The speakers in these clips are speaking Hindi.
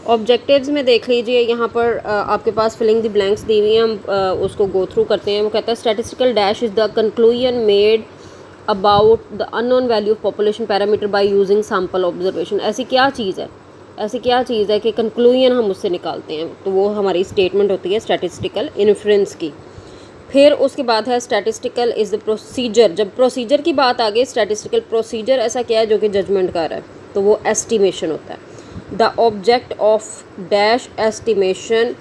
ऑब्जेक्टिव्स में देख लीजिए, यहाँ पर आपके पास फिलिंग द ब्लैंक्स दी हुई हैं, हम उसको गो थ्रू करते हैं। वो कहता है statistical dash is the conclusion made about the unknown value of population parameter by using sample observation. ऐसी क्या चीज़ है कि कंक्लूजन हम उससे निकालते हैं, तो वो हमारी स्टेटमेंट होती है स्टैटिस्टिकल इन्फ्रेंस की। फिर उसके बाद है स्टैटिस्टिकल इज़ द प्रोसीजर। जब प्रोसीजर की बात आ गई, स्टैटिस्टिकल प्रोसीजर ऐसा क्या है जो कि जजमेंट कर रहा है, तो वो एस्टिमेशन होता है। The object of dash estimation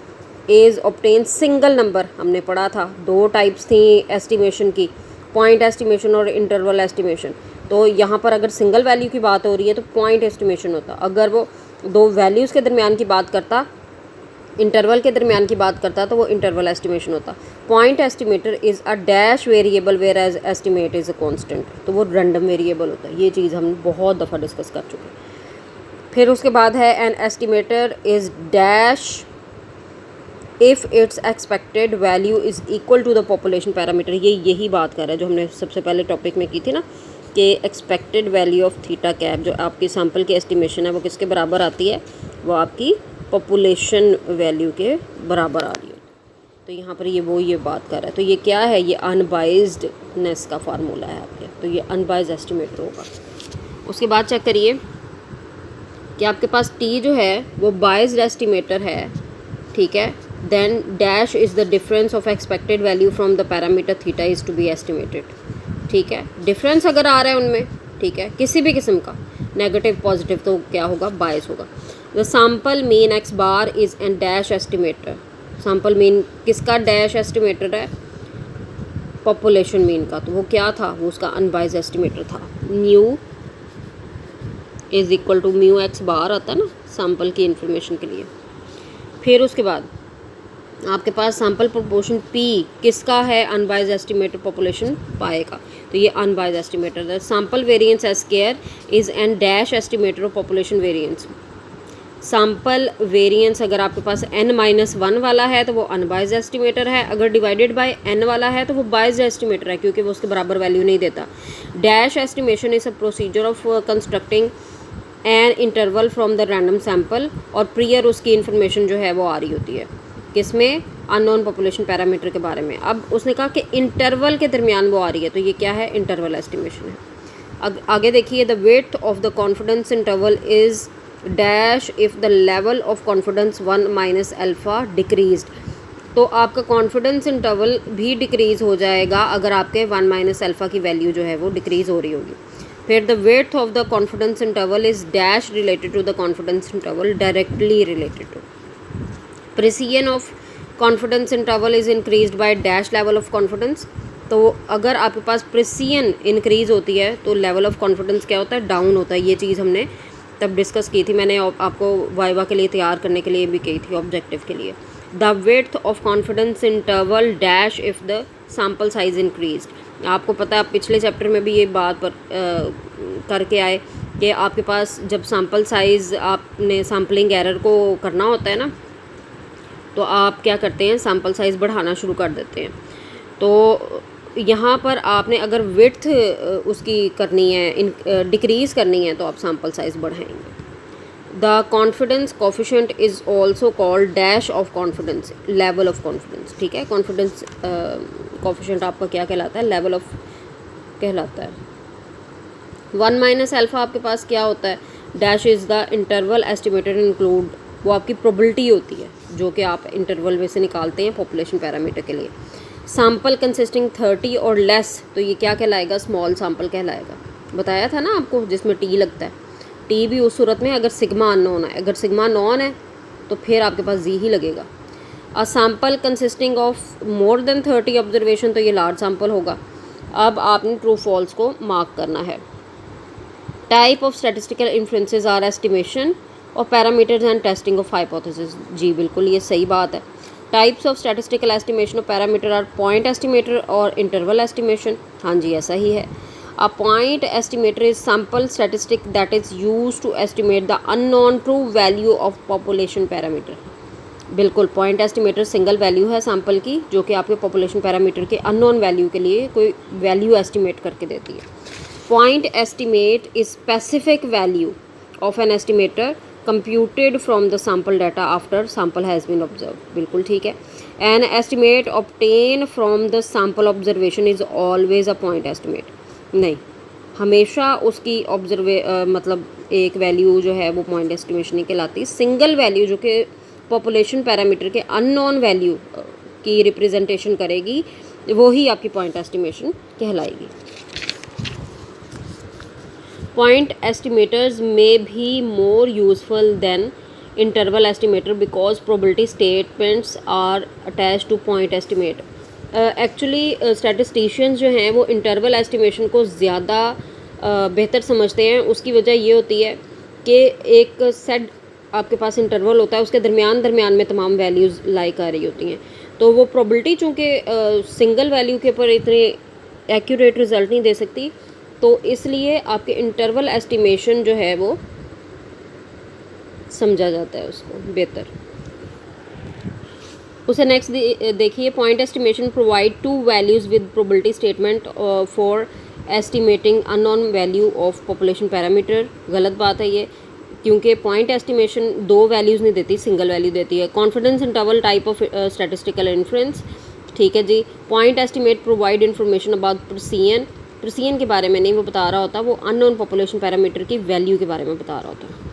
is obtain single number. हमने पढ़ा था 2 टाइप्स थी एस्टिमेशन की, पॉइंट एस्टिमेशन और इंटरवल एस्टिमेशन। तो यहाँ पर अगर सिंगल वैल्यू की बात हो रही है तो पॉइंट एस्टिमेशन होता। अगर वो 2 वैल्यूज़ के दरमियान की बात करता, इंटरवल के दरमियान की बात करता, तो वो इंटरवल एस्टिमेशन होता। Point estimator is a dash variable whereas estimate is a constant, तो वो रैंडम वेरिएबल होता है। ये चीज़ हम बहुत दफ़ा डिस्कस कर चुके हैं। फिर उसके बाद है an estimator is dash if it's expected value is equal to the population parameter. ये यही बात कर रहा है जो हमने सबसे पहले टॉपिक में की थी ना, कि expected value of theta cap, जो आपकी सैम्पल की एस्टिमेशन है, वो किसके बराबर आती है, वो आपकी पॉपुलेशन वैल्यू के बराबर आ रही है। तो यहाँ पर ये बात कर रहा है। तो ये क्या है, ये अनबाइज्डनेस का फार्मूला है आपके, तो ये अनबाइज्ड एस्टिमेटर होगा। उसके बाद चेक करिए कि आपके पास टी जो है वो बाइज्ड एस्टिमेटर है, ठीक है। Then dash is the difference of expected value from the parameter theta is to be estimated, ठीक है। डिफरेंस अगर आ रहा है उनमें, ठीक है, किसी भी किस्म का, नेगेटिव पॉजिटिव, तो क्या होगा, बायस होगा। The sample mean X bar is an dash estimator. Sample mean किसका डैश एस्टिमेटर है, पॉपुलेशन मीन का, तो वो क्या था, वो उसका अनबाइज्ड एस्टिमेटर था। Mu is equal to mu X bar आता है ना सैम्पल की इंफॉर्मेशन के लिए। फिर उसके बाद आपके पास सैम्पल प्रोपोर्शन पी किसका है, अनबाइज्ड एस्टिमेटर पॉपुलेशन पाए का, तो ये अनबाइज्ड एस्टिमेटर है। Sample variance S square is an dash estimator of population variance. Sample variance अगर आपके पास n-1 वाला है तो वो अनबाइज्ड एस्टिमेटर है, अगर डिवाइडेड बाय n वाला है तो वो बाइज्ड एस्टिमेटर है, क्योंकि वो उसके बराबर वैल्यू नहीं देता। Dash estimation is a procedure of constructing an interval from the random sample, और प्रियर उसकी इन्फॉर्मेशन जो है वो आ रही होती है किसमें, अननोन पॉपुलेशन पैरामीटर के बारे में। अब उसने कहा कि इंटरवल के दरमियान वो आ रही है, तो ये क्या है, इंटरवल एस्टिमेशन है। आगे देखिए, the width of the confidence interval is dash if the level of confidence 1 minus alpha decreased. तो आपका कॉन्फिडेंस इंटरवल भी डिक्रीज़ हो जाएगा अगर आपके 1 माइनस अल्फ़ा की वैल्यू जो है वो डिक्रीज़ हो रही होगी। फिर the width of the confidence interval is dash related to the confidence interval, directly related to. Precision of confidence interval is increased by dash level of confidence. तो अगर आपके पास प्रिसिजन इंक्रीज़ होती है तो लेवल ऑफ कॉन्फिडेंस क्या होता है, डाउन होता है। ये चीज़ हमने तब डिस्कस की थी, मैंने आपको वाइवा के लिए तैयार करने के लिए भी कही थी, ऑब्जेक्टिव के लिए। The width of confidence interval dash if the sample size increased. आपको पता है, आप पिछले चैप्टर में भी ये बात पर करके आए कि आपके पास जब सैम्पल साइज़, आपने सैम्पलिंग एरर को करना होता है ना, तो आप क्या करते हैं, सैम्पल साइज़ बढ़ाना शुरू कर देते हैं। तो यहाँ पर आपने अगर विड्थ उसकी करनी है, डिक्रीज़ करनी है, तो आप सैम्पल साइज़ बढ़ाएंगे। The confidence coefficient is also called dash of confidence, level of confidence, ठीक है। कॉन्फिडेंस कोफिशिएंट आपका क्या कहलाता है, लेवल ऑफ कहलाता है। 1 माइनस अल्फ़ा आपके पास क्या होता है, dash is the interval estimated include, वो आपकी प्रोबेबिलिटी होती है जो कि आप इंटरवल में से निकालते हैं पॉपुलेशन पैरामीटर के लिए। सैम्पल कंसिस्टिंग 30 और लेस, तो ये क्या कहलाएगा, स्मॉल सैम्पल कहलाएगा। बताया था ना आपको, जिसमें टी लगता है। टी भी उस सूरत में अगर सिग्मा अननोन है, अगर सिग्मा नॉन है तो फिर आपके पास जी ही लगेगा। A sample consisting of more than 30 observation, तो ये लार्ज सैम्पल होगा। अब आपने ट्रू फॉल्स को मार्क करना है। Type of statistical inferences are estimation और parameters and testing of hypothesis. जी बिल्कुल, ये सही बात है। Types of statistical estimation of parameter are point estimator और इंटरवल एस्टिमेशन। हाँ जी, ऐसा ही है। A point estimator is sample statistic that is use to estimate the unknown true value of population parameter. बिल्कुल, पॉइंट एस्टिमेटर सिंगल वैल्यू है सैम्पल की, जो कि आपके पॉपुलेशन पैरामीटर के अननोन वैल्यू के लिए कोई वैल्यू एस्टिमेट करके देती है। Point estimate is specific value of an estimator computed from the sample data after sample has been observe, बिल्कुल ठीक है। An estimate obtain from the sample observation is always a point estimate, नहीं, हमेशा उसकी मतलब एक वैल्यू जो है वो पॉइंट एस्टिमेशन नहीं कहलाती। सिंगल वैल्यू जो कि पॉपुलेशन पैरामीटर के अननोन वैल्यू की रिप्रेजेंटेशन करेगी वो ही आपकी पॉइंट एस्टिमेशन कहलाएगी। Point estimators may be more useful than interval estimator because probability statements are attached to point estimate. Actually statisticians जो हैं वो इंटरवल एस्टिमेशन को ज़्यादा बेहतर समझते हैं। उसकी वजह ये होती है कि एक सेट आपके पास इंटरवल होता है, उसके दरमियान में तमाम वैल्यूज़ लाइक आ रही होती हैं, तो वो प्रोबेबिलिटी चूँकि सिंगल वैल्यू के ऊपर इतने एक्यूरेट रिज़ल्ट नहीं दे सकती, तो इसलिए आपके इंटरवल एस्टिमेशन जो है वो समझा जाता है उसको बेहतर। उसे नेक्स्ट देखिए, point estimation provide two values with probability statement for estimating unknown value of population parameter. गलत बात है ये, क्योंकि पॉइंट एस्टिमेशन दो वैल्यूज़ नहीं देती, सिंगल वैल्यू देती है। Confidence interval type of statistical inference, ठीक है जी। Point estimate provide information about precision के बारे में नहीं वो बता रहा होता, वो अननोन पॉपुलेशन पैरामीटर की वैल्यू के बारे में बता रहा होता है।